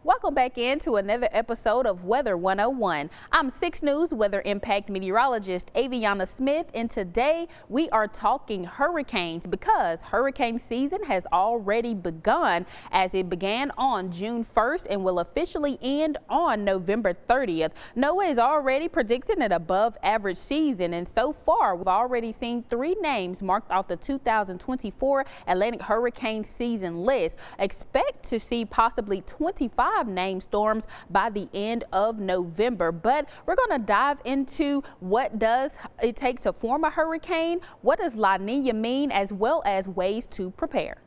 Welcome back into another episode of Weather 101. I'm 6 News Weather Impact Meteorologist Aviana Smith, and today we are talking hurricanes because hurricane season has already begun, as it began on June 1st and will officially end on November 30th. NOAA is already predicting an above average season, and so far we've already seen 3 names marked off the 2024 Atlantic hurricane season list. Expect to see possibly 25 named storms by the end of November, but we're going to dive into what does it take to form a hurricane, what does La Nina mean, as well as ways to prepare.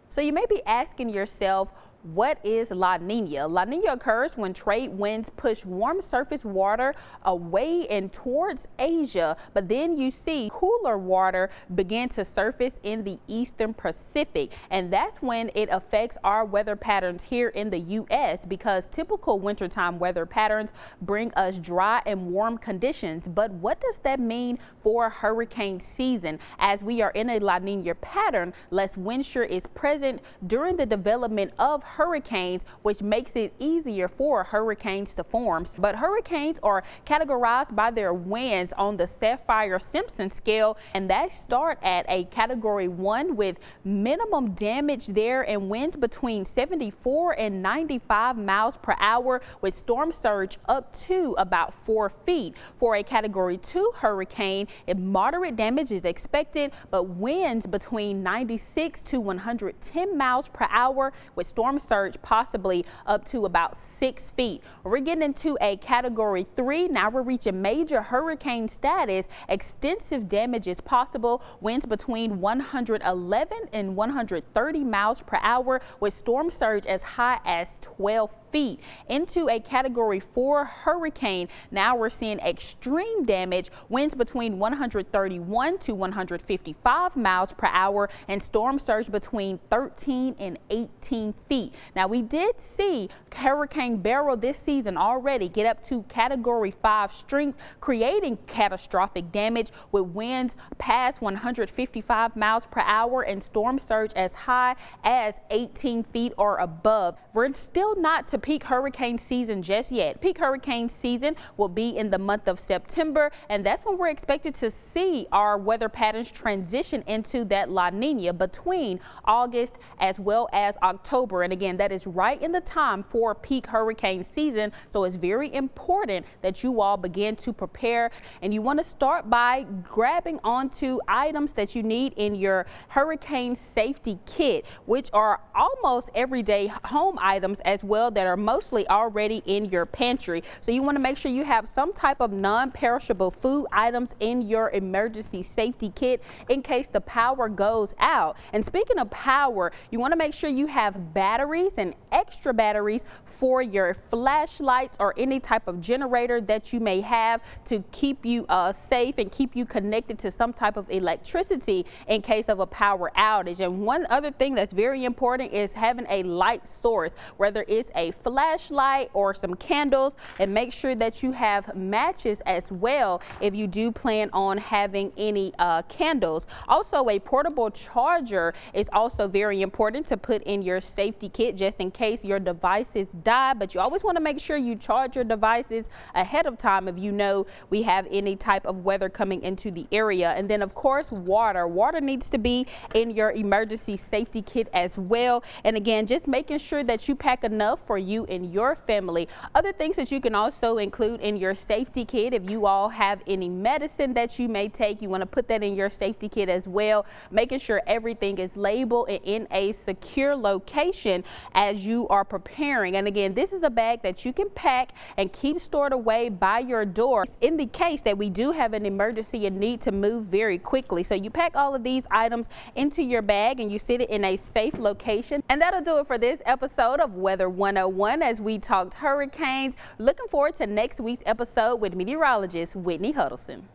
So you may be asking yourself, what is La Nina? La Nina occurs when trade winds push warm surface water away and towards Asia, but then you see cooler water begin to surface in the eastern Pacific, and that's when it affects our weather patterns here in the U.S. because typical wintertime weather patterns bring us dry and warm conditions. But what does that mean for hurricane season? As we are in a La Nina pattern, less wind shear is present during the development of hurricanes, which makes it easier for hurricanes to form. But hurricanes are categorized by their winds on the Saffir-Simpson scale, and they start at a category 1 with minimum damage there and winds between 74 and 95 miles per hour with storm surge up to about 4 feet. For a category 2 hurricane, moderate damage is expected, but winds between 96 to 110 miles per hour with storm surge possibly up to about 6 feet. We're getting into a category 3. Now we're reaching major hurricane status. Extensive damage is possible. Winds between 111 and 130 miles per hour with storm surge as high as 12 feet. Into a category 4 hurricane. Now we're seeing extreme damage. Winds between 131 to 155 miles per hour and storm surge between 13 and 18 feet. Now we did see Hurricane Beryl this season already get up to category 5 strength, creating catastrophic damage with winds past 155 miles per hour and storm surge as high as 18 feet or above. We're still not to peak hurricane season just yet. Peak hurricane season will be in the month of September, and that's when we're expected to see our weather patterns transition into that La Nina between August as well as October. And again, that is right in the time for peak hurricane season, so it's very important that you all begin to prepare, and you want to start by grabbing onto items that you need in your hurricane safety kit, which are almost everyday home items as well that are mostly already in your pantry. So you want to make sure you have some type of non-perishable food items in your emergency safety kit in case the power goes out. And speaking of power, you want to make sure you have batteries and extra batteries for your flashlights or any type of generator that you may have to keep you safe and keep you connected to some type of electricity in case of a power outage. And one other thing that's very important is having a light source, whether it's a flashlight or some candles, and make sure that you have matches as well if you do plan on having any candles. Also, a portable charger is also very important to put in your safety kit just in case your devices die, but you always want to make sure you charge your devices ahead of time if you know we have any type of weather coming into the area. And then of course water needs to be in your emergency safety kit as well. And again, just making sure that you pack enough for you and your family. Other things that you can also include in your safety kit, if you all have any medicine that you may take, you want to put that in your safety kit as well, making sure everything is labeled and in a secure location as you are preparing. And again, this is a bag that you can pack and keep stored away by your door in the case that we do have an emergency and need to move very quickly. So you pack all of these items into your bag and you sit it in a safe location. And that'll do it for this episode of Weather 101 as we talked hurricanes. Looking forward to next week's episode with meteorologist Whitney Huddleston.